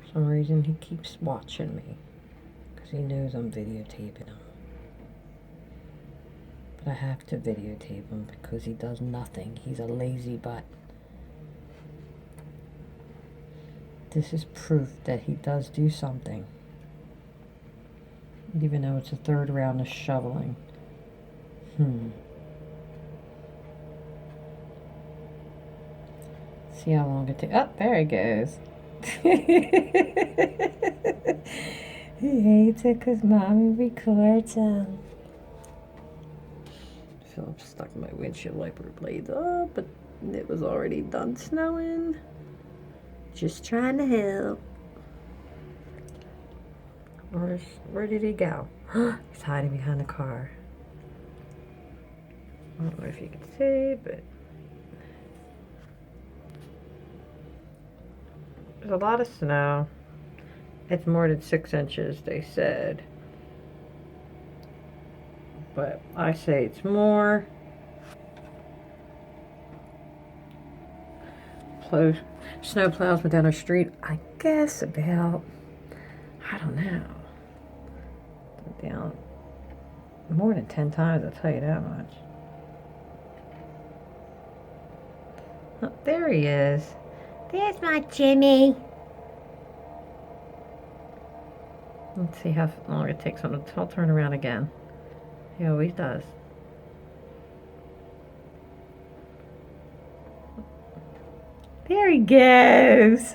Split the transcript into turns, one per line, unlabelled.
For some reason he keeps watching me because he knows I'm videotaping him. But I have to videotape him because he does nothing. He's a lazy butt. This is proof that he does do something. Even though it's the third round of shoveling. See how long it takes. Oh, there he goes. He hates it because Mommy records him. Philip stuck my windshield wiper blades up, but it was already done snowing. Just trying to help. Where did he go? He's hiding behind the car. I don't know if you can see, but there's a lot of snow. It's more than 6 inches, they said. But I say it's more. Snow plows went down our street, I guess about, I don't know, down more than 10 times, I'll tell you that much. Oh, there he is. There's my Jimmy. Let's see how long it takes him to turn around again. He always does. There he goes.